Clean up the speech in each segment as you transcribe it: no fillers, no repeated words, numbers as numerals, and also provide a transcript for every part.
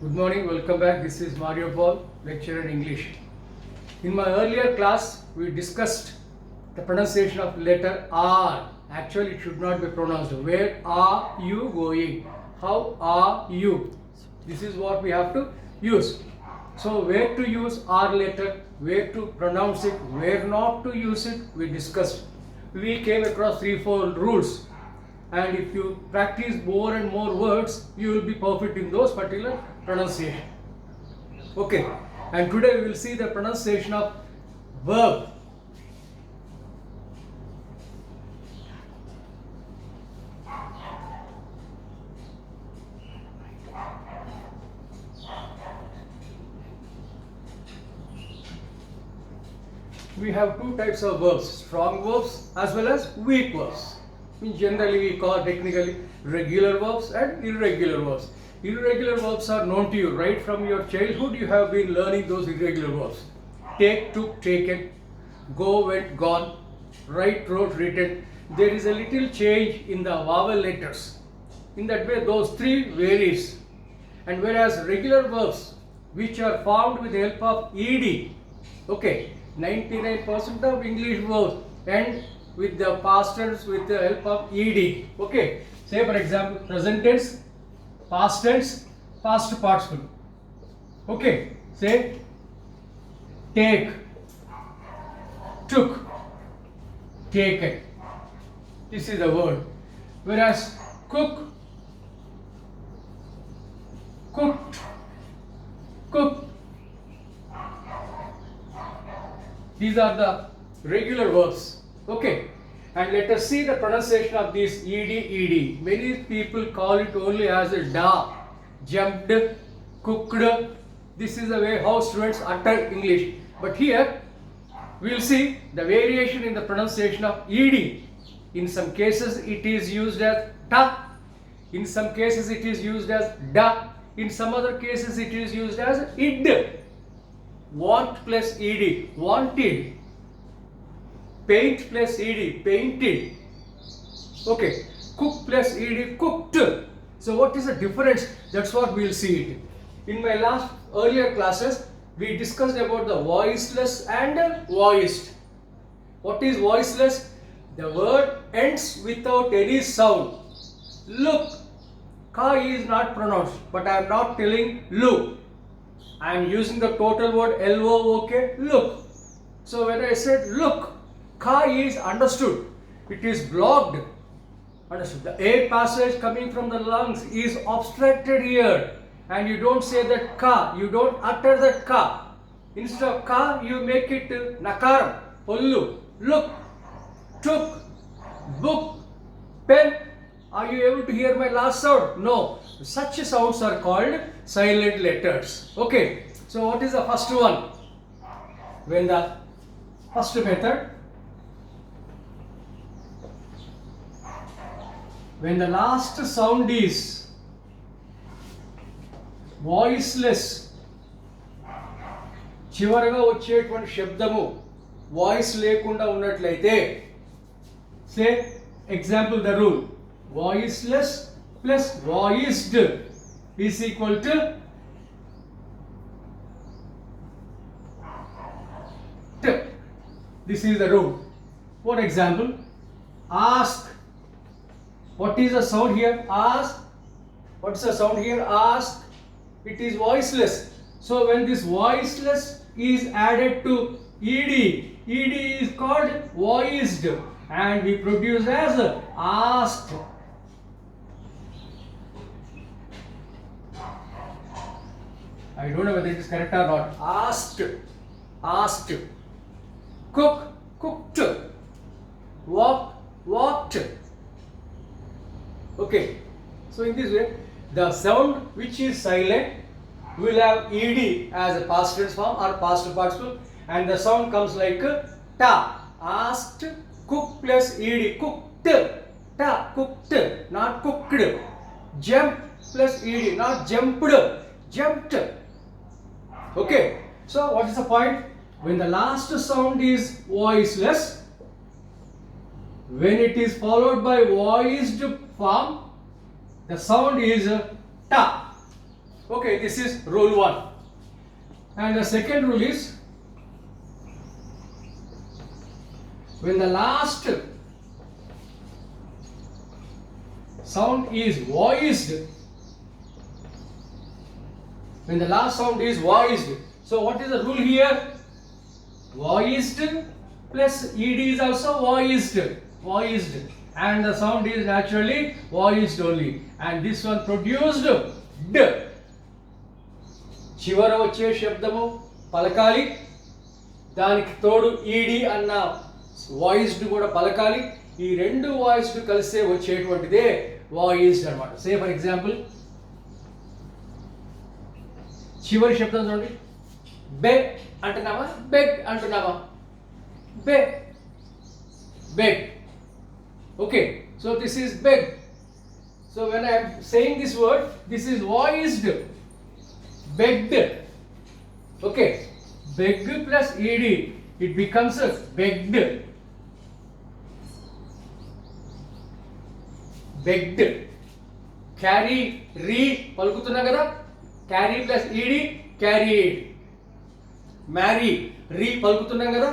Good morning, welcome back. This is Mario Paul, lecturer in English. In my earlier class, we discussed the pronunciation of letter R. Actually, it should not be pronounced. Where are you going? How are you? This is what we have to use. So, where to use R letter, where to pronounce it, where not to use it, we discussed. We came across 3-4 rules. And if you practice more and more words, you will be perfect in those particular pronunciation. Okay, and today we will see the pronunciation of verb. We have two types of verbs, strong verbs as well as weak verbs. Generally we call technically regular verbs and irregular verbs. Irregular verbs are known to you. Right from your childhood you have been learning those irregular verbs. Take, took, taken, go, went, gone, write, wrote, written. There is a little change in the vowel letters. In that way those three varies. And whereas regular verbs which are formed with the help of ed, okay, 99% of English verbs end with the past tense with the help of ed. Okay, say for example present tense, past tense, past participle. Okay, say take, took, taken. This is the word. Whereas cook, cooked, cooked. These are the regular verbs. Okay, and let us see the pronunciation of this ed. Many people call it only as a da, jumped, cooked. This is the way how students utter English. But here we will see the variation in the pronunciation of ed. In some cases it is used as ta. In some cases it is used as da. In some other cases it is used as id. Want plus ed, wanted. Paint plus ed, painted. Okay, cook plus ed, cooked. So what is the difference? That's what we will see it. In my earlier classes, we discussed about the voiceless and voiced. What is voiceless? The word ends without any sound. Look, ka is not pronounced, but I am not telling look. I am using the total word LOOK, look. So when I said look, ka is understood. It is blocked. Understood. The air passage coming from the lungs is obstructed here. And you don't say that ka. You don't utter that ka. Instead of ka, you make it nakaram. Pollu. Look. Took. Book. Pen. Are you able to hear my last sound? No. Such sounds are called silent letters. Okay. So what is the first one? When the first method, when the last sound is voiceless, చివరగా వచ్చేటువంటి శబ్దము voice లేకుండా ఉన్నట్లయితే, సే example the rule voiceless plus voiced is equal to t. This is the rule. For example, ask. What is the sound here? Ask. What is the sound here? Ask. It is voiceless. So when this voiceless is added to ed, ed is called voiced, and we produce as asked. I don't know whether it is correct or not. Asked, asked. Cook, cooked. Walk, walked. Okay, so in this way, the sound which is silent will have ed as a past tense form or past participle, and the sound comes like ta. Asked, cook plus ed, cooked. Ta, cooked, not cooked. Jump plus ed, not jumped, jumped. Okay, so what is the point? When the last sound is voiceless, when it is followed by voiced form, the sound is ta. Okay, this is rule 1. And the second rule is, when the last sound is voiced, when the last sound is voiced, so what is the rule here? Voiced plus ed is also voiced, and the sound is naturally voiced only, and this one produced d. చివర వచ్చే శబ్దము పలకాలి, దానికి తోడు ఈడి అన్న voiced కూడా పలకాలి. ఈ రెండు వాయిస్డ్ కలిసే వచ్చేటువంటిదే వాయిస్డ్ అన్నమాట. సే ఫర్ ఎగ్జాంపుల్, చివరి శబ్దం చూడండి, బె అంటున్నామా, బెగ్ అంటున్నామా, బె beg. Okay, so this is beg. So when I am saying this word, this is voiced, begged. Okay, beg plus ed, it becomes a begged. Begged. Carry, re పలుకుతున్నా కదా, carry plus ed, carried. Marry, re పలుకుతున్నాం కదా,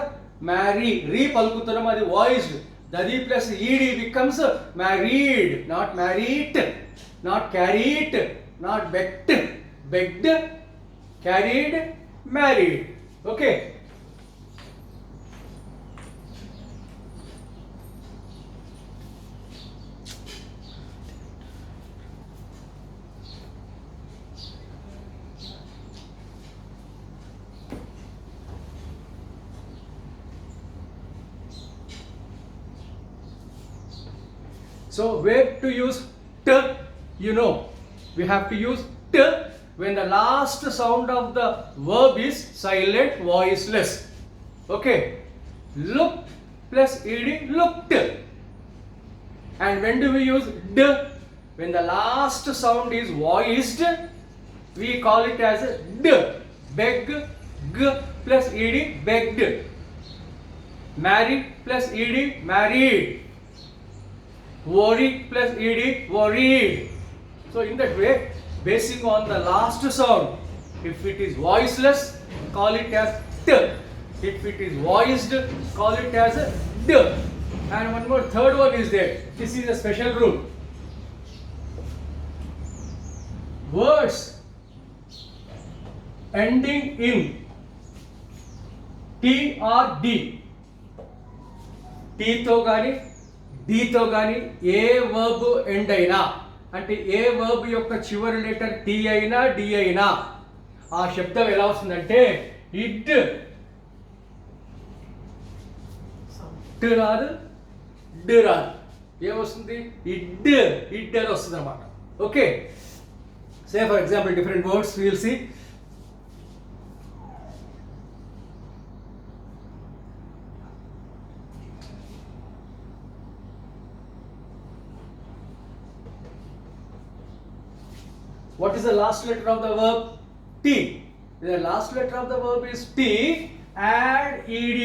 marry, re పలుకుతున్నాం, అది voiced. Dadi plus ed becomes married, not married, not carried, not begged. Begged, carried, married. Okay. So where to use t? You know, we have to use t when the last sound of the verb is silent, voiceless. Okay, look plus ed, looked. And when do we use d? When the last sound is voiced, we call it as d. Beg, g plus ed, begged. Marry plus ed, married. Worry plus ed, worried. So in that way, basing on the last sound, if it is voiceless, call it as t. If it is voiced, call it as d. And one more, third one is there. This is a special rule. Words ending in t or d, t తో గాని d తో గాని ఏ verb end అయినా, అంటే ఏ verb యొక్క చివరి letter T అయినా D అయినా, ఆ శబ్దం ఎలా వస్తుందంటే ఇడ్ రాదు, డ్ రాదు, ఏమొస్తుంది, ఇడ్ ఇడ్ అని వస్తుంది అన్నమాట. Okay, say for example different words will see. What is the last letter of the verb? T. The last letter of the verb is T. Add ed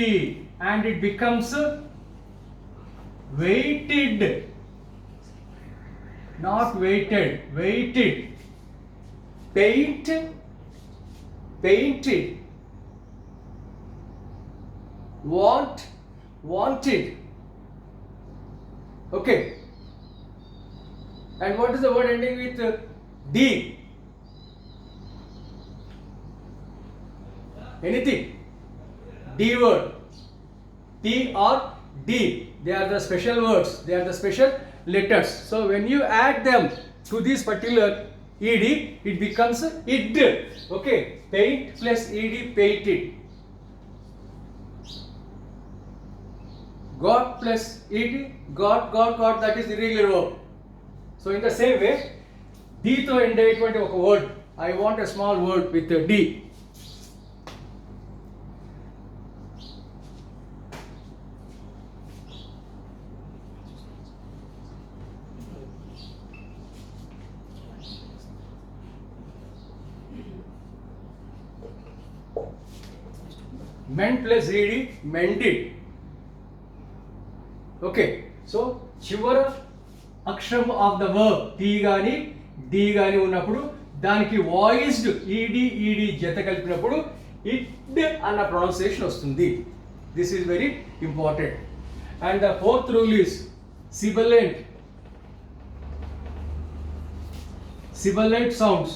and it becomes weighted. Not weighted, weighted. Paint, painted. Want, wanted. Okay. And what is the word ending with D? Anything. D word. T or D. They are the special words. They are the special letters. So when you add them to this particular ed, it becomes id. Okay. Paint plus ed, painted. Got plus ed, got. That is the irregular verb. So in the same way, D తో end అయ్యేటువంటి ఒక word, I want a small word with D. Mend plus ed, mended. Okay, so చివర అక్షరం of the verb tea గాని D గాని ఉన్నప్పుడు దానికి voiced ఈడి ఈడి జత కలిపినప్పుడు ఇడ్ అన్న ప్రొనౌన్సియేషన్ వస్తుంది. This is very important. And the fourth rule is sibilant. Sibilant sounds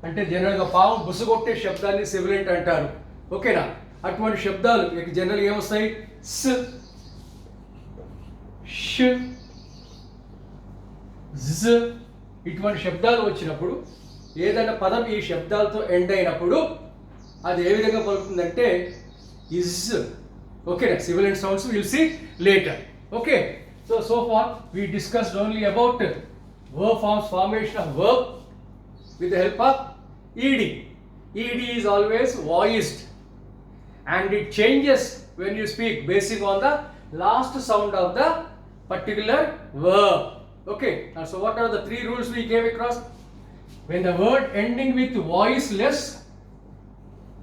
అంటే జనరల్గా పాము బుసగొట్టే శబ్దాన్ని సిబిలెంట్ అంటారు. ఓకేనా? అటువంటి శబ్దాలు జనరల్ ఏమొస్తాయి? స్, ష్, జ్ ఇటువంటి శబ్దాలు వచ్చినప్పుడు ఏదైనా పదం ఈ శబ్దాలతో ఎండ్ అయినప్పుడు అది ఏ విధంగా పలుకుతుందంటే ఇజ్. ఓకేనా? Sibilant sounds will see later. Okay, so far we discussed only about verb forms, formation of verb with the help of ed. Ed is always voiced and it changes when you speak basing on the last sound of the particular verb. Okay, so what are the three rules we came across? When the word ending with voiceless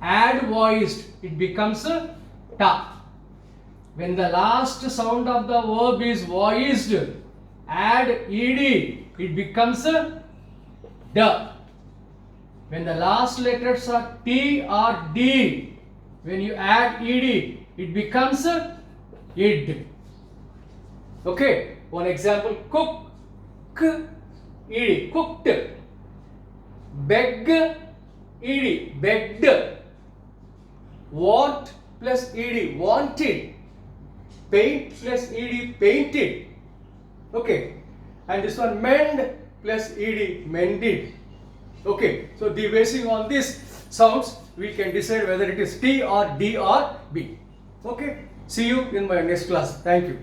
add voiced, it becomes ta. When the last sound of the verb is voiced, add ed, it becomes da. When the last letters are t or d, when you add ed, it becomes id. Okay, one example: cook, ed, cooked. Beg, ed, begged. Want plus ed, wanted. Paint plus ed, painted. Okay, and this one mend plus ed, mended. Okay, so the basing on these sounds we can decide whether it is T or D or B. Okay, see you in my next class. Thank you.